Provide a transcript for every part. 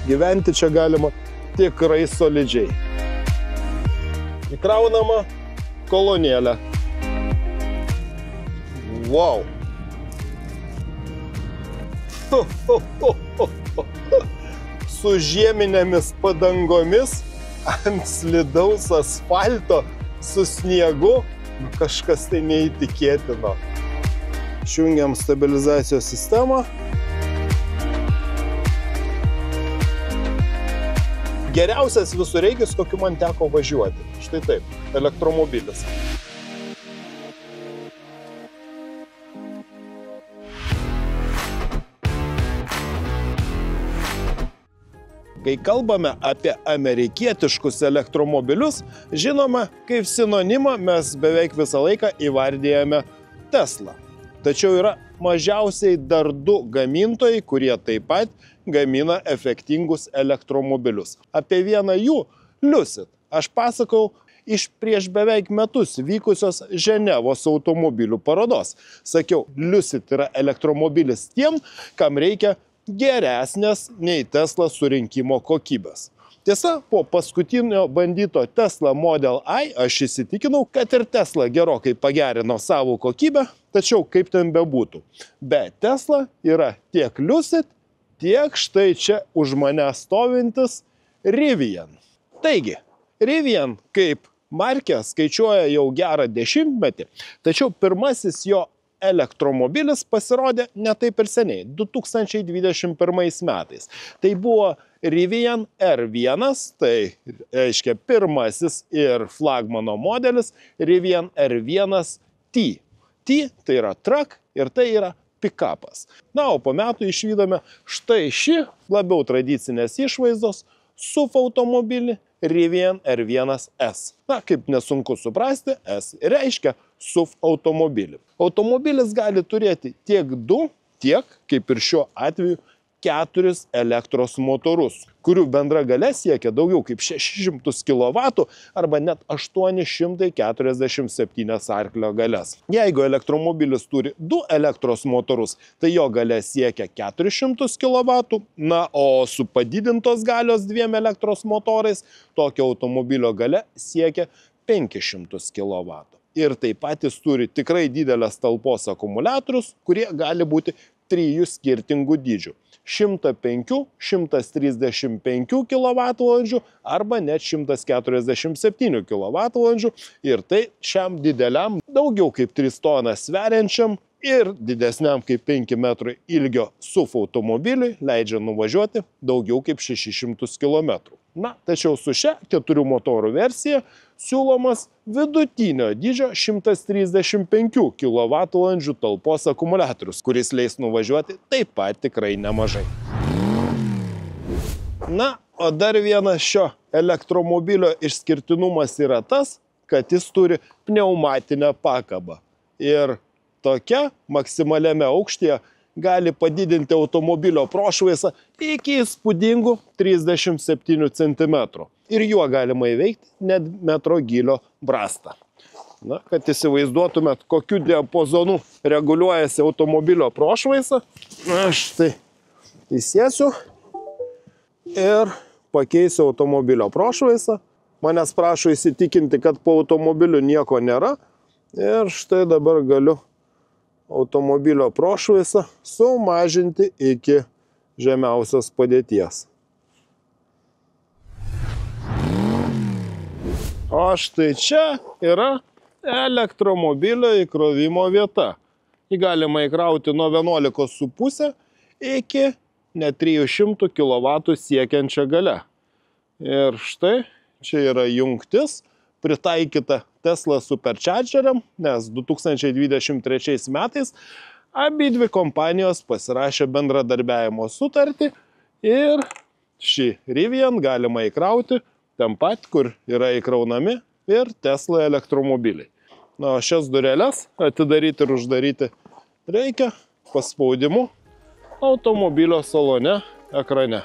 gyventi čia galima tikrai solidžiai. Įkraunama kolonėlė. Wow. Su žieminėmis padangomis ant slidaus asfalto su sniegu kažkas tai neįtikėtino. Išjungiam stabilizacijos sistemą. Geriausias visureigis, kokiu man teko važiuoti. Štai taip, elektromobilis. Kai kalbame apie amerikietiškus elektromobilius, žinoma, kaip sinonimą mes beveik visą laiką įvardijame Tesla. Tačiau yra mažiausiai dar 2 gamintojai, kurie taip pat gamina efektingus elektromobilius. Apie vieną jų, Lucid, aš pasakau iš prieš beveik metus vykusios Ženevos automobilių parodos. Sakiau, Lucid yra elektromobilis tiem, kam reikia geresnės nei Tesla surinkimo kokybės. Tiesa, po paskutinio bandyto Tesla Model I aš įsitikinau, kad ir Tesla gerokai pagerino savo kokybę, tačiau kaip ten bebūtų. Bet Tesla yra tiek Lucid, tiek štai čia už mane stovintis Rivian. Taigi, Rivian kaip markė skaičiuoja jau gerą 10-metį, tačiau pirmasis jo elektromobilis pasirodė ne taip ir seniai, 2021 metais. Tai buvo Rivian R1, tai reiškia pirmasis ir flagmano modelis Rivian R1T. T tai yra truck ir tai yra pikapas. Na, o po metų išvydome štai šį labiau tradicinės išvaizdos SUV automobilį Rivian R1S. Na, kaip nesunku suprasti, S reiškia SUV automobilį. Automobilis gali turėti tiek 2, tiek, kaip ir šiuo atveju, 4 elektros motorus, kurių bendra galia siekia daugiau kaip 600 kW arba net 847 arklio galias. Jeigu elektromobilis turi 2 elektros motorus, tai jo galia siekia 400 kW, na, o su padidintos galios 2 elektros motorais tokio automobilio galia siekia 500 kW. Ir taip pat jis turi tikrai didelės talpos akumuliatorius, kurie gali būti 3 skirtingų dydžių. 105, 135 kWh arba net 147 kWh ir tai šiam dideliam, daugiau kaip 3 tonas sveriančiam ir didesniam kaip 5 metrų ilgio SUV automobiliui leidžia nuvažiuoti daugiau kaip 600 km. Na, tačiau su šia 4 motorų versija siūlomas vidutinio dydžio 135 kWh talpos akumuliatorius, kuris leis nuvažiuoti taip pat tikrai nemažai. Na, o dar vienas šio elektromobilio išskirtinumas yra tas, kad jis turi pneumatinę pakabą. Ir tokia maksimaliame aukštyje gali padidinti automobilio prošvaisą iki įspūdingų 37 cm. Ir juo galima įveikti net metro gylio brastą. Na, kad įsivaizduotumėt, kokiu diapazonu reguliuojasi automobilio prošvaisa, aš tai įsėsiu ir pakeisiu automobilio prošvaisą. Manęs prašo įsitikinti, kad po automobiliu nieko nėra. Ir štai dabar galiu automobilio prošvaisą sumažinti iki žemiausios padėties. O štai čia yra elektromobilio įkrovimo vieta. Jį galima įkrauti nuo 11,5 iki net 300 kW siekiančią galią. Ir štai čia yra jungtis pritaikyta Tesla Superchargeriam, nes 2023 metais abidvi kompanijos pasirašė bendradarbiavimo sutartį ir šį Rivian galima įkrauti ten pat, kur yra įkraunami ir Tesla elektromobiliai. Na, o šias dureles atidaryti ir uždaryti reikia paspaudimu automobilio salone ekrane.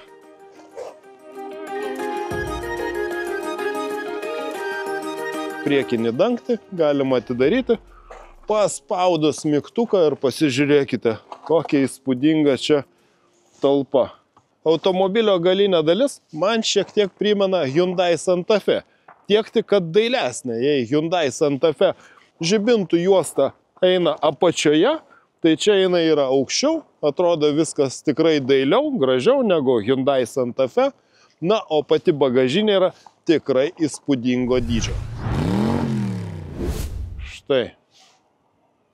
Priekinį dangtį galima atidaryti, paspaudus mygtuką ir pasižiūrėkite, kokia įspūdinga čia talpa. automobilio galinė dalis man šiek tiek primena Hyundai Santa Fe. Tiek tik, kad dailesnė. Jei Hyundai Santa Fe žibintų juosta eina apačioje, tai čia jinai yra aukščiau, atrodo viskas tikrai dailiau, gražiau negu Hyundai Santa Fe. Na, o pati bagažinė yra tikrai įspūdingo dydžio. Štai.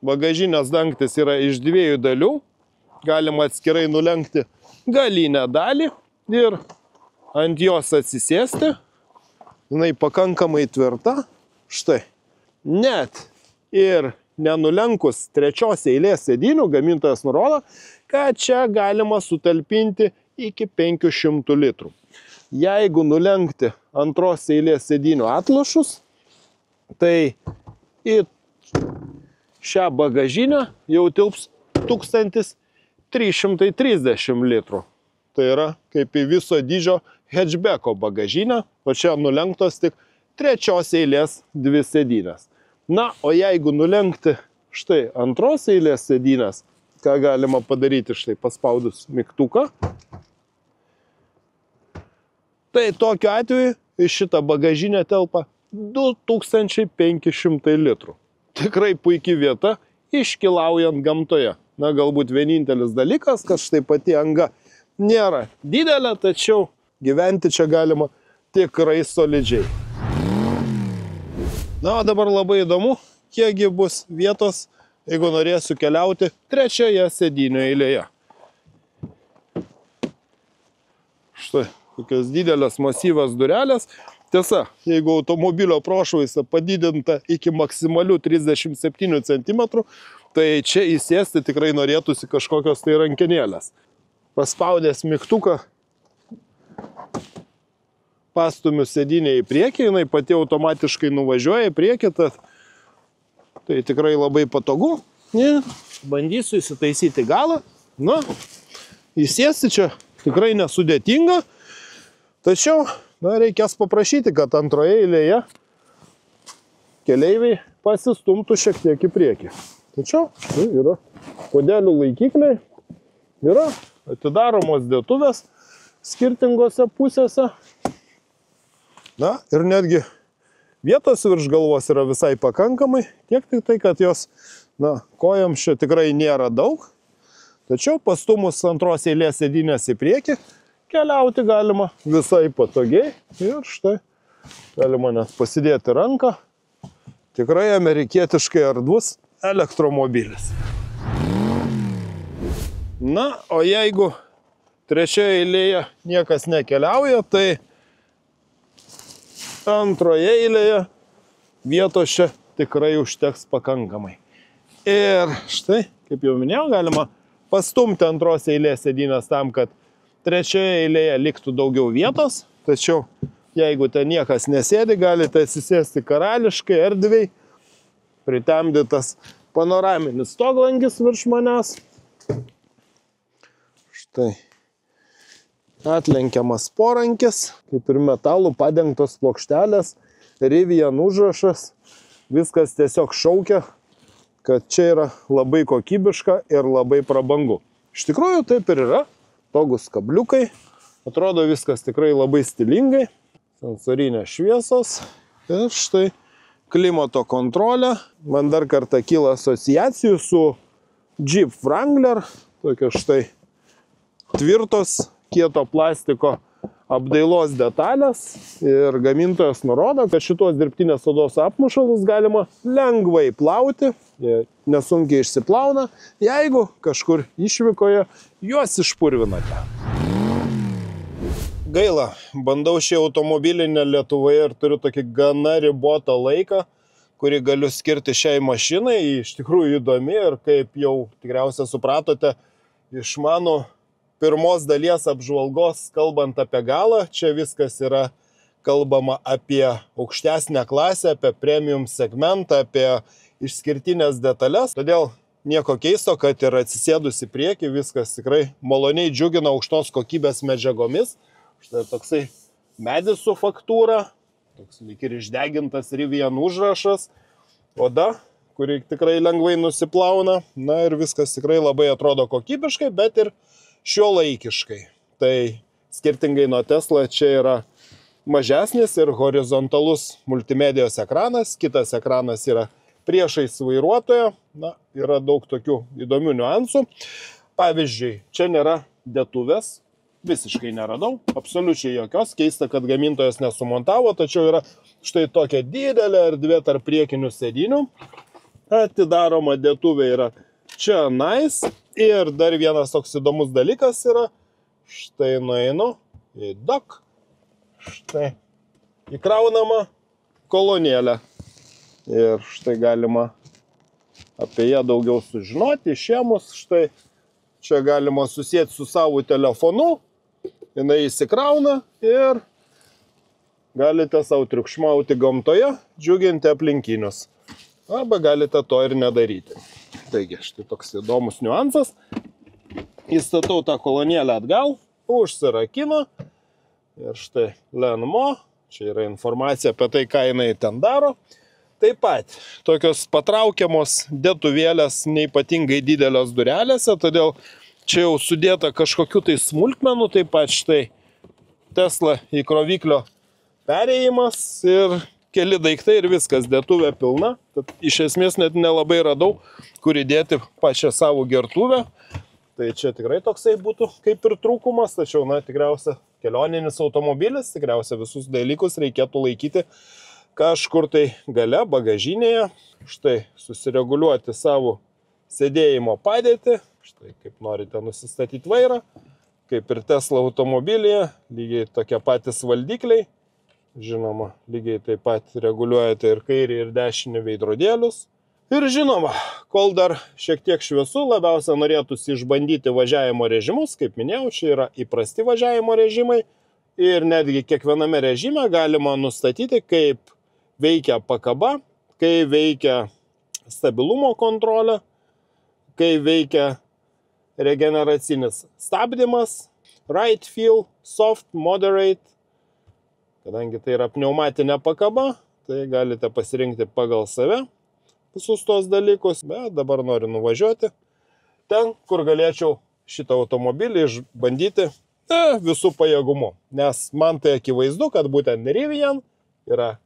Bagažinės dangtis yra iš 2 dalių. Galima atskirai nulenkti galinę dalį ir ant jos atsisėsti. Jinai pakankamai tvirta. Štai. Net ir nenulenkus 3 eilės sėdynių, gamintojas nurodo, kad čia galima sutalpinti iki 500 litrų. Jeigu nulenkti 2 eilės sėdynių atlošus, tai į šią bagažinę jau tilps 1330 litrų. Tai yra kaip į viso dydžio hatchbacko bagažinę, o čia nulenktos tik 3 eilės 2 sėdynės. Na, o jeigu nulenkti štai 2 eilės sėdynės, ką galima padaryti štai paspaudus mygtuką, tai tokiu atveju į šitą bagažinę telpa 2500 litrų. Tikrai puikia vieta iškilaujant gamtoje. Na, galbūt vienintelis dalykas, kad štai pati anga nėra didelė, tačiau gyventi čia galima tikrai solidžiai. Na, o dabar labai įdomu, kiekgi bus vietos, jeigu norėsiu keliauti 3 sėdynių eilėje. Štai, kokios didelės masyvas durelės. Tiesa, jeigu automobilio prošvaisa padidinta iki maksimalių 37 cm, tai čia įsėsti tikrai norėtųsi kažkokios tai rankenėlės. Paspaudęs mygtuką, pastumiu sėdynę į priekį, jinai pati automatiškai nuvažiuoja į priekį, tai tikrai labai patogu. Bandysiu įsitaisyti galą. Na, įsėsti čia tikrai nesudėtinga, tačiau reikės paprašyti, kad 2 eilėje keleiviai pasistumtų šiek tiek į priekį. Tačiau yra podelių laikikliai, yra atidaromos dėtuvės skirtingose pusėse. Na, ir netgi vietos virš galvos yra visai pakankamai, tiek tik tai, kad jos, kojams čia tikrai nėra daug. Tačiau pastumus 2 eilės sėdynės į priekį, keliauti galima visai patogiai. Ir štai, galima net pasidėti ranką. Tikrai amerikietiškai ardvus elektromobilis. Na, o jeigu 3 eilėje niekas nekeliauja, tai 2 eilėje vietos čia tikrai užteks pakankamai. Ir štai, kaip jau minėjau, galima pastumti 2 eilės sėdynės tam, kad 3 eilėje liktų daugiau vietos. Tačiau, jeigu ten niekas nesėdi, galite atsisėsti karališkai, erdviai, pritemdytas panoraminis stoglangis virš manęs. Štai atlenkiamas porankis, kaip ir metalų padengtos plokštelės, Rivian užrašas. Viskas tiesiog šaukia, kad čia yra labai kokybiška ir labai prabangu. Iš tikrųjų taip ir yra. Togus kabliukai. Atrodo viskas tikrai labai stilingai. Sensorinės šviesos. Ir štai klimato kontrolė. Man dar kartą kyla asociacijų su Jeep Wrangler. Tokia štai tvirtos kieto plastiko apdailos detalės. Ir gamintojas nurodo, kad šitos dirbtinės odos apmušalus galima lengvai plauti. Jie nesunkiai išsiplauna, jeigu kažkur išvykoje juos išpurvinate. Gaila, bandau šį automobilį ne Lietuvoje ir turiu tokį gana ribotą laiką, kurį galiu skirti šiai mašinai. Iš tikrųjų įdomi ir kaip jau tikriausiai supratote, iš mano pirmos dalies apžvalgos, kalbant apie galą, čia viskas yra kalbama apie aukštesnę klasę, apie premium segmentą, apie išskirtinės detalės. Todėl nieko keisto, kad ir atsisėdus į priekį, viskas tikrai maloniai džiugina aukštos kokybės medžiagomis. Štai toksai medis su faktūra, toks lyg ir išdegintas Rivian užrašas, oda, kuri tikrai lengvai nusiplauna. Na ir viskas tikrai labai atrodo kokybiškai, bet ir šiuolaikiškai. tai skirtingai nuo Tesla čia yra mažesnis ir horizontalus multimedijos ekranas, kitas ekranas yra priešais vairuotojo, na, yra daug tokių įdomių niuansų. Pavyzdžiui, čia nėra dėtuvės, visiškai neradau, absoliučiai jokios, keista, kad gamintojas nesumontavo, tačiau yra štai tokia didelė erdvė tarp priekinių sėdynių, atidaroma dėtuvė yra čia nais ir dar vienas toks įdomus dalykas yra, štai nueinu į dock, štai įkraunama kolonėlė. Ir štai galima apie ją daugiau sužinoti, išėmus, štai čia galima susėti su savo telefonu, jinai įsikrauna ir galite savo triukšmauti gamtoje, džiuginti aplinkinius. Arba galite to ir nedaryti. Taigi, štai toks įdomus niuansas. Įstatau tą kolonėlę atgal, užsirakino ir štai Lenmo, čia yra informacija apie tai, ką jinai ten daro. Taip pat tokios patraukiamos dėtuvėlės neypatingai didelios durelėse, todėl čia jau sudėta kažkokių tai smulkmenų, taip pat štai Tesla įkroviklio perėjimas ir keli daiktai ir viskas, dėtuvė pilna. Tad iš esmės net nelabai radau, kur įdėti pačią savo gertuvę. Tai čia tikrai toksai būtų kaip ir trūkumas, tačiau, na, tikriausia kelioninis automobilis, tikriausia visus dalykus reikėtų laikyti kažkur tai gale, bagažinėje, štai susireguliuoti savo sėdėjimo padėtį, štai kaip norite nusistatyti vairą, kaip ir Tesla automobilyje, lygiai tokie patys valdikliai, žinoma, lygiai taip pat reguliuojate ir kairį ir dešinį veidrodėlius. Ir žinoma, kol dar šiek tiek šviesu, labiausia norėtųsi išbandyti važiavimo režimus, kaip minėjau, čia yra įprasti važiavimo režimai ir netgi kiekviename režime galima nustatyti, kaip veikia pakaba, kai veikia stabilumo kontrolė, kai veikia regeneracinis stabdymas, right feel, soft, moderate. Kadangi tai yra pneumatinė pakaba, tai galite pasirinkti pagal save visus tos dalykus, bet dabar noriu nuvažiuoti ten, kur galėčiau šitą automobilį išbandyti visų pajėgumu. Nes man tai akivaizdu, kad būtent Rivian yra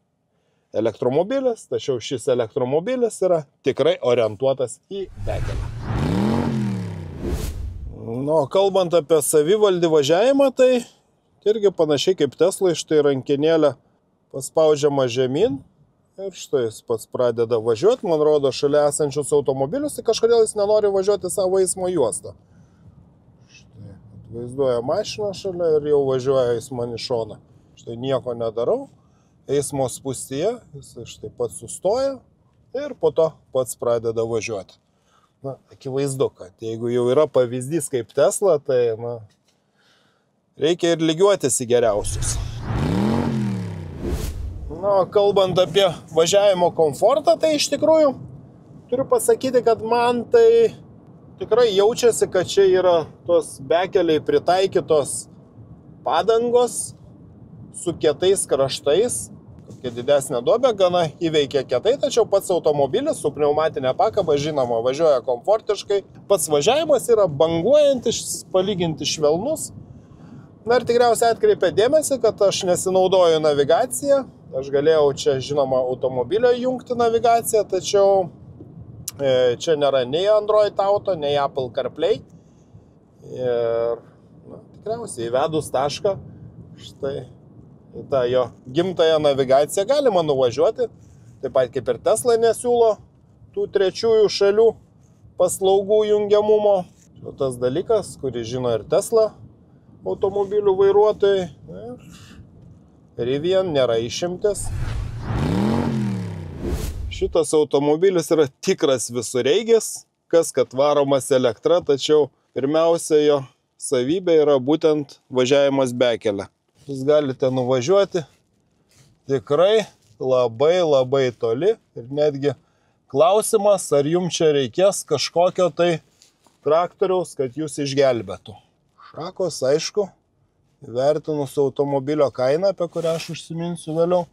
elektromobilis, tačiau šis elektromobilis yra tikrai orientuotas į bekelę. Nu, kalbant apie savivaldį važiavimą, tai irgi panašiai kaip Tesla, štai rankenėlė paspaudžiama žemyn ir štai jis pats pradeda važiuoti, man rodo, šalia esančius automobilius, tai kažkodėl jis nenori važiuoti savo eismo juostą. Štai atvaizduoja mašiną šalia ir jau važiuoja jis man į šoną. Štai nieko nedarau. Eismo spūstyje, jis štai pats sustoja ir po to pats pradeda važiuoti. Na, akivaizdu, kad jeigu jau yra pavyzdys kaip Tesla, tai, na, reikia ir lygiuotis į geriausius. Na, kalbant apie važiavimo komfortą, tai iš tikrųjų turiu pasakyti, kad man tai tikrai jaučiasi, kad čia yra tos bekeliai pritaikytos padangos su kietais kraštais, kokia didesnė duobė, gana įveikia kietai, tačiau pats automobilis su pneumatinė pakaba, žinoma, važiuoja komfortiškai. Pats važiavimas yra banguojantis, palyginti švelnus. Na ir tikriausiai atkreipia dėmesį, kad aš nesinaudoju navigaciją. Aš galėjau čia, žinoma, automobilio jungti navigaciją, tačiau čia nėra nei Android Auto, nei Apple CarPlay. Ir, na, tikriausiai įvedus tašką, štai į tą jo gimtąją navigaciją galima nuvažiuoti. Taip pat kaip ir Tesla nesiūlo tų trečiųjų šalių paslaugų jungiamumo. Čia tas dalykas, kurį žino ir Tesla automobilių vairuotojai. Rivian nėra išimtis. Šitas automobilis yra tikras visureigis, kas kad varomas elektra, tačiau pirmiausia jo savybė yra būtent važiavimas bekelė. Jūs galite nuvažiuoti tikrai labai toli ir netgi klausimas, ar jums čia reikės kažkokio tai traktoriaus, kad jūs išgelbėtų. Šakos, aišku, įvertinus automobilio kainą, apie kurią aš užsiminsiu vėliau,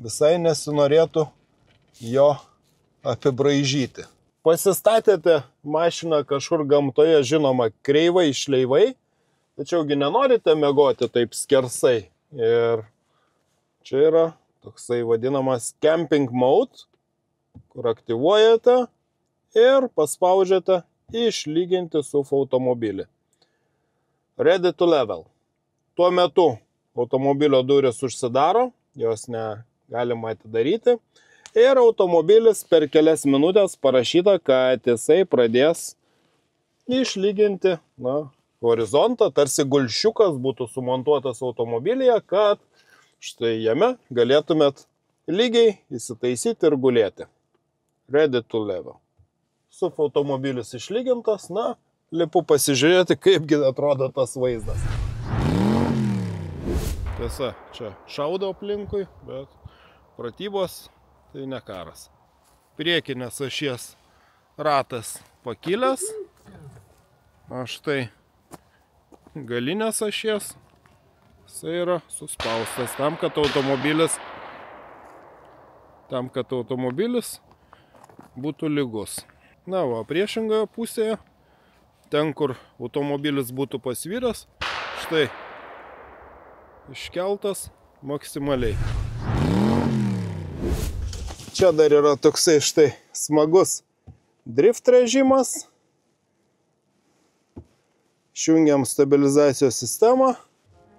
visai nesinorėtų jo apibraižyti. Pasistatėte mašiną kažkur gamtoje, žinoma, kreivai, šleivai, tačiaugi nenorite miegoti taip skersai. Ir čia yra toksai vadinamas camping mode, kur aktyvuojate ir paspaudžiate išlyginti SUV automobilį. Ready to level. Tuo metu automobilio durys užsidaro, jos negalima atidaryti. Ir automobilis per kelias minutės parašyta, kad jisai pradės išlyginti horizontą, tarsi gulšiukas būtų sumontuotas automobilyje, kad štai jame galėtumėt lygiai įsitaisyti ir gulėti. Ready to level. SUV automobilis išlygintas, lipu pasižiūrėti, kaipgi atrodo tas vaizdas. Tiesa, čia šaudo aplinkui, bet pratybos tai ne karas. Priekinės ašies ratas pakilęs, o štai galinės ašies jisai yra suspaustas tam, kad automobilis būtų lygus. Na, o priešingoje pusėje, ten, kur automobilis būtų pasviręs, štai iškeltas maksimaliai. Čia dar yra toksai štai smagus drift režimas. Išjungiam stabilizacijos sistemą.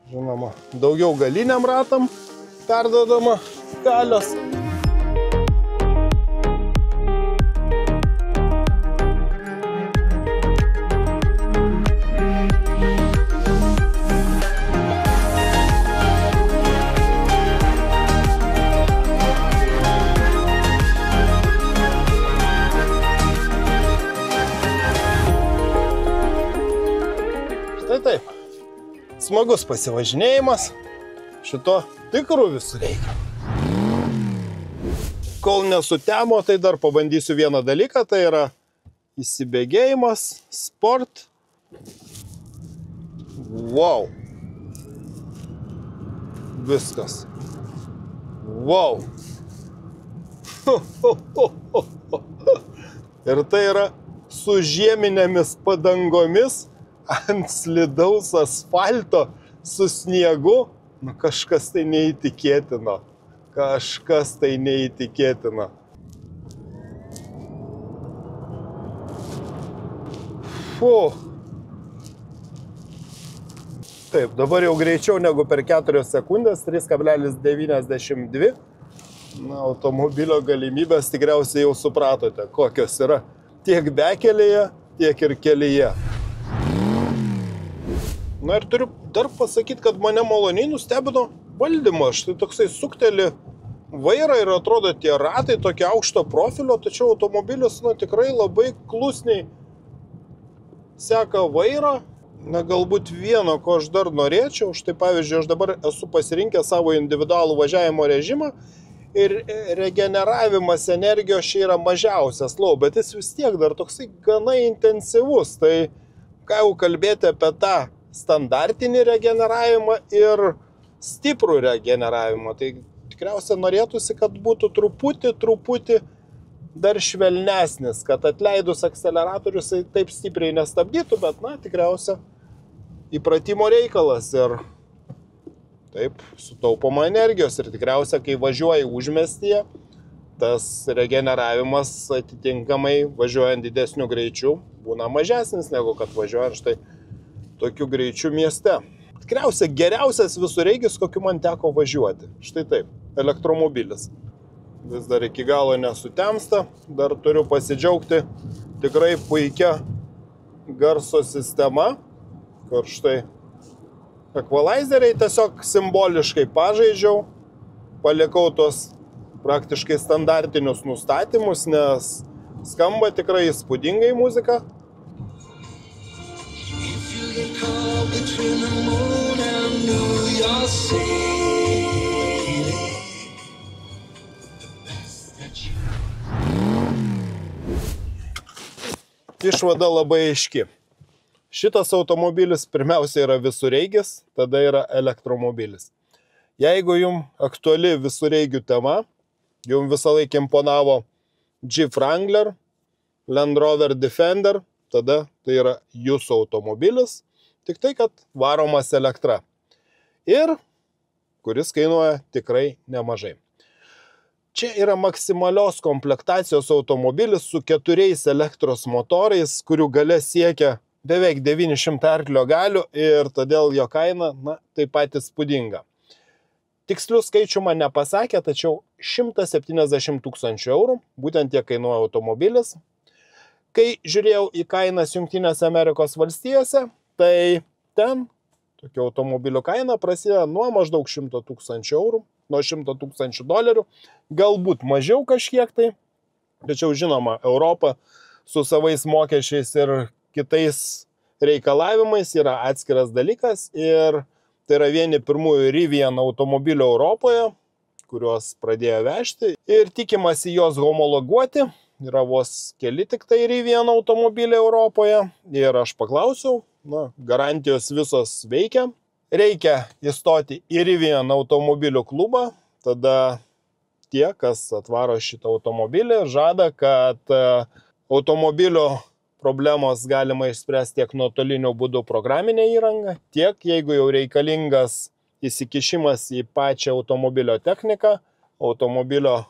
Žinoma, daugiau galiniam ratam perdodama galios. Taip, smagus pasivažinėjimas šito tikrų visureigio. Kol nesutemo, tai dar pabandysiu vieną dalyką, tai yra įsibėgėjimas, sport. Wow. Viskas. Wow. Ir tai yra su žieminėmis padangomis ant slidaus asfalto su sniegu, kažkas tai neįtikėtino. Kažkas tai neįtikėtino. Taip, dabar jau greičiau negu per 4 sekundės, 3,92. Automobilio galimybės tikriausiai jau supratote, kokios yra tiek bekelėje, tiek ir kelyje. Na ir turiu dar pasakyti, kad mane maloniai nustebino valdymas. Štai toksai sukteli vairą ir atrodo tie ratai tokie aukšto profilio, tačiau automobilis tikrai labai klusniai seka vairą. Galbūt vieno, ko aš dar norėčiau, štai pavyzdžiui, aš dabar esu pasirinkęs savo individualų važiavimo režimą ir regeneravimas energijos čia yra mažiausias lau, bet jis vis tiek dar toksai gana intensyvus. Tai ką jau kalbėti apie tą standartinį regeneravimą ir stiprų regeneravimą. Tai tikriausiai norėtųsi, kad būtų truputį dar švelnesnis, kad atleidus akceleratorius taip stipriai nestabdytų, bet tikriausiai įpratimo reikalas ir taip sutaupoma energijos. Ir tikriausiai, kai važiuoji užmiestyje, tas regeneravimas atitinkamai važiuojant didesniu greičiu būna mažesnis, negu kad važiuojant štai tokiu greičiu mieste. Tikriausiai geriausias visureigis, kokiu man teko važiuoti. Štai taip, elektromobilis. Vis dar iki galo nesutemsta, dar turiu pasidžiaugti tikrai puikia garso sistema, kur štai equalizeriai tiesiog simboliškai pažaidžiau, palikau tos praktiškai standartinius nustatymus, nes skamba tikrai įspūdingai muzika. Išvada labai aiški. Šitas automobilis pirmiausia yra visureigis, tada yra elektromobilis. Jeigu jums aktuali visureigių tema, jums visą laiką imponavo Jeep Wrangler, Land Rover Defender, tada tai yra jūsų automobilis. tik tai, kad varomas elektra. Ir kuris kainuoja tikrai nemažai. Čia yra maksimalios komplektacijos automobilis su 4 elektros motorais, kurių galia siekia beveik 900 arklio galių ir todėl jo kaina, taip pat įspūdinga. Tikslių skaičių man nepasakė, tačiau 170 000 eurų, būtent tiek kainuoja automobilis. Kai žiūrėjau į kainas Jungtinėse Amerikos valstijose, tai ten tokio automobilio kaina prasideda nuo maždaug 100 000 eurų, nuo 100 000 dolerių, galbūt mažiau kažkiek tai, tačiau žinoma, Europa su savais mokesčiais ir kitais reikalavimais yra atskiras dalykas ir tai yra vieni pirmųjų Rivian automobilių Europoje, kuriuos pradėjo vežti ir tikimasi juos homologuoti. Yra vos keli tik tai Rivian automobiliai Europoje ir aš paklausiau, garantijos visos veikia. Reikia įstoti į Rivian automobilių klubą, tada tie, kas atvaro šitą automobilį, žada, kad automobilio problemos galima išspręsti tiek nuotoliniu būdu programinę įrangą, tiek jeigu jau reikalingas įsikišimas į pačią automobilio techniką, automobilio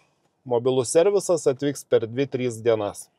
mobilus servisas atvyks per 2-3 dienas.